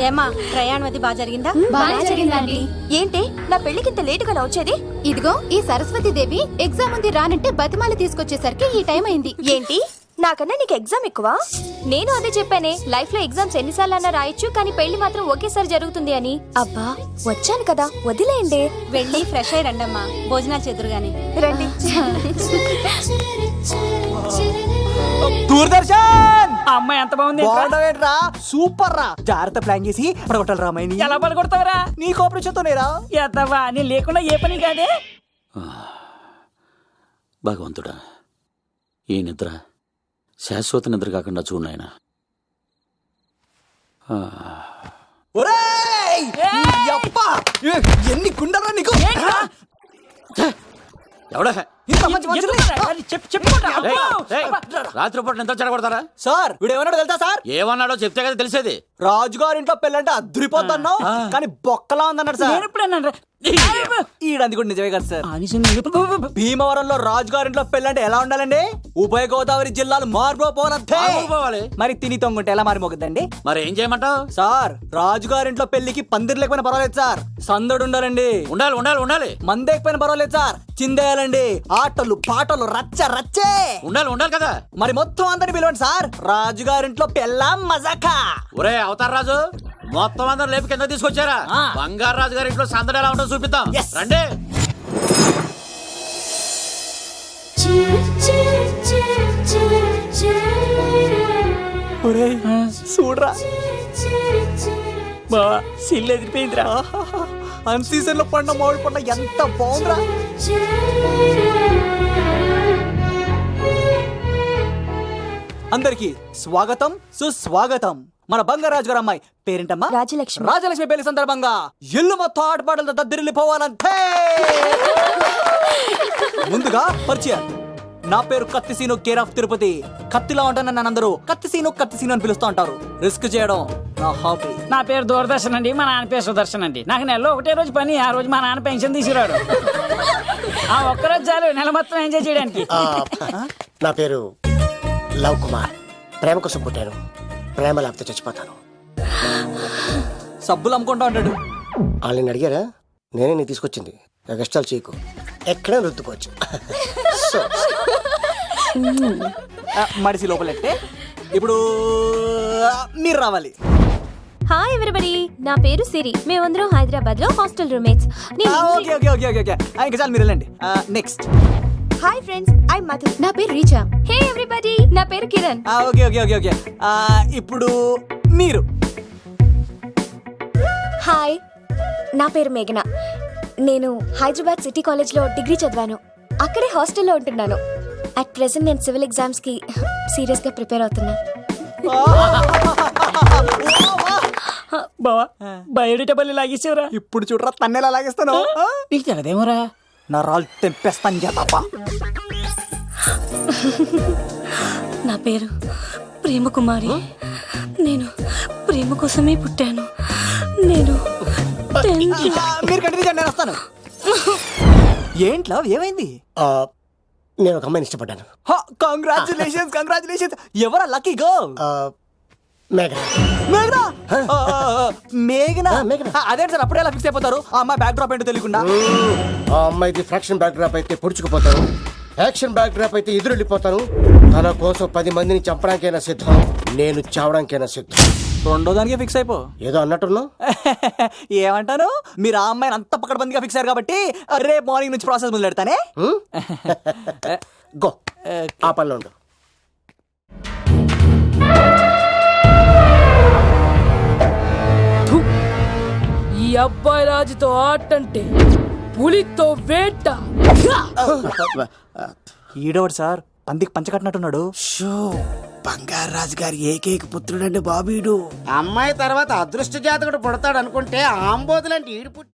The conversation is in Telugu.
ఏమా ప్రయాణం అది బాగా జరిగిందా? బాగా జరిగిందండి. ఏంటి నా పెళ్లికింత లేటుగా వచ్చేది? ఇదిగో ఈ సరస్వతి దేవి ఎగ్జామ్ ఉంది రానంటే బతిమాల తీసుకొచ్చేసరికి ఈ టైం అయింది. ఏంటి నాకన్నా నీకు ఎగ్జామ్ ఎక్కువ? నేను అదే చెప్పానే, లైఫ్ లో ఎగ్జామ్స్ ఎన్నిసార్లు అన్నా రాయొచ్చు, కానీ పెళ్లి మాత్రం ఒకేసారి జరుగుతుంది అని. అబ్బా వచ్చాను కదా వదిలేయండి. వెళ్ళి ఫ్రెష్ అయ్యి రండమ్మా, భోజనాలు చెదురు గాని. రండి. దూరదర్శన్ అమ్మాయి ఎంత బాగుంది. బాగుండవేంట్రా, సూపర్ రా. జాగ్రత్త ప్లాన్ చేసి పడగొట్టాలి రామాయణి. ఎలా పడగొడతావరా? నీ కోపరేషన్తోనేరా. ఎత్తవా నీ లేకుండా ఏ పని కాదే. భగవంతుడా, ఈ నిద్ర శాశ్వత నిద్ర కాకుండా చూడాయన. ఎన్ని గుండెలరా నీకు. ఎవడా ఇంత మంచి మనుషుల్ని? రాత్రిపూట నిద్ర చెడగొడతారా? సార్ వీడు ఏమన్నాడు తెలుసా సార్? ఏమన్నాడో చెప్తే కదా తెలిసేది. రాజుగారింట్లో పెళ్ళంటే అద్దరిపోతున్నావు కానీ బొక్కలా ఉందన్నాడు సార్. నేను ఇప్పుడు ఈడంది కూడా నిజమే కదా సార్. భీమవరంలో రాజుగారింట్లో పెళ్ళంటే ఎలా ఉండాలండి? ఉభయ గోదావరి జిల్లాలు మారిపోవాలంతే. మరి తిని తొంగుంటే ఎలా మారిపోతుందండి? మరి ఏం చేయమంటావు? సార్ రాజుగారింట్లో పెళ్లికి పందిరి లేకపోయినా పర్వాలేదు సార్, సందడు ఉండాలండి. ఉండాలి ఉండాలి ఉండాలి. మందేకపోయినా పర్వాలేదు సార్, చిందేయాలండి. ఆటలు పాటలు రచ్చ రచ్చే ఉండాలి ఉండాలి కదా. మరి మొత్తం అందరిని పిలవండి సార్, రాజుగారింట్లో పెళ్ళాం మజాకా. ఒరే అవతార్ రాజు, మొత్తం అందరు లేపి కింద తీసుకొచ్చారా? బంగారు రాజు గారి ఇంట్లో సందడి ఎలా ఉంటుందో చూపిద్దాం. రండి. చూడరా బావా సిల్లు ఎదిరిపోయిందిరా. అన్ సీజన్ లో పడిన మామిడి పంట ఎంత బాగుందిరా. అందరికి స్వాగతం సుస్వాగతం. మన బంగారాజు గారు అమ్మాయి పేరేంటమ్మా? రాజలక్ష్మి. రాజలక్ష్మి పెళ్లి సందర్భంగా ఇల్లు మొత్తం ఆటపాటలతో దద్దరిల్లిపోవాలంటే ముందుగా పరిచయం. నా పేరు కత్తిసీను, కేర్ ఆఫ్ తిరుపతి. కత్తిలా ఉంటాను నన్ను అందరూ కత్తిసీను కత్తిసీను అని పిలుస్తూ ఉంటారు. రిస్క్ చేయడం నా హాబీ. నా పేరు దూరదర్శన్ అండి, మా నాన్న పేరు సుదర్శన్ అండి. నాకు నెలలో ఒకటే రోజు పని, ఆ రోజు మా నాన్న పెన్షన్ తీసుకురాడు. ఆ ఒక్కరోజు చాలు నెల మొత్తం ఎంజాయ్ చేయడానికి. నా పేరు లవ్ కుమార్. ప్రేమ కోసం పుట్టాను, ప్రేమ లేకపోతే చచ్చిపోతాను. సబ్బులు అమ్ముకుంటా ఉంటాడు. వాళ్ళని అడిగారా? నేనే నీ తీసుకొచ్చింది. కష్టాలు చేయకు, ఎక్కడే రుద్దుకోవచ్చు. మడిసి లోపలెట్టే. ఇప్పుడు మీరు రావాలి. హాయ్ ఎవ్రీబడి, నా పేరు సిరి. మేమందరం హైదరాబాద్ లో hostel roommates. Okay okay okay okay okay ఇంకా చాలు, మీరు వెళ్ళండి. Next. Hi friends, I Madhu. నా పేరు రీచా. హే ఎవ్రీబడి, నా పేరు Kiran. Okay okay okay okay ఇప్పుడు మీరు. హాయ్, నా పేరు మేఘన. నేను హైదరాబాద్ సిటీ కాలేజ్ లో డిగ్రీ చదివాను. అక్కడే హాస్టల్లో ఉంటున్నాను. అట్ ప్రెసెంట్ నేను సివిల్ ఎగ్జామ్స్ కి సీరియస్ గా ప్రిపేర్ అవుతున్నా. బావా బయోడేటా పల్లి లాగేసేవరా. ఇప్పుడు చూడరా తన్నేలా లాగేస్తాను. నీకు తెగదేమోరా. నా రాళ్ళు తెంపేస్తాను చేతప్ప. నా పేరు ప్రేమ కుమారి. నేను ప్రేమ కోసమే పుట్టాను. నేను మీరు కంటిన్యూ చేయండి, నేను వస్తాను. ఏంట్లో ఏమైంది? నేను ఒక అమ్మాయిని ఇష్టపడ్డాను. Congratulations congratulations. ఎవరా లక్కీ గర్ల్? మేఘన. మేఘనా? మేఘనా? మేఘనా. అదే సార్, అప్పుడే ఎలా ఫిక్స్ అయిపోతారు? ఆ అమ్మాయి బ్యాక్ డ్రాప్ ఏంటో తెలియకుండా. ఆ అమ్మాయిది ఫ్రాక్షన్ బ్యాక్ డ్రాప్ అయితే పొడుచుకుపోతాను, యాక్షన్ బ్యాక్ డ్రాప్ అయితే ఎదురెళ్ళిపోతాను. తన కోసం 10 మందిని చంపడానికైనా సిద్ధం, నేను చావడానికైనా సిద్ధం. రెండో దానికే ఫిక్స్ అయిపో. ఏదో అన్నట్టున్నావు. ఏమంటాను, మీరు ఆ అమ్మాయిని అంత పక్కడబందిగా ఫిక్స్ అయ్యారు కాబట్టి రేపు మార్నింగ్ నుంచి ప్రాసెస్ మొదలు పెడతానే. గో, ఆ పనిలో ఉండు. ఈ అబ్బాయి రాజుతో ఆటంటే పులితో వేట. ఈడోడు సార్ పందికి పంచ కట్టినట్టున్నాడు. బంగారు రాజు గారి ఏకైక పుత్రుడండి బాబీడు. అమ్మాయి తర్వాత అదృష్ట జాతకుడు పుడతాడు అనుకుంటే ఆంబోతులంటే ఈడు పుట్టి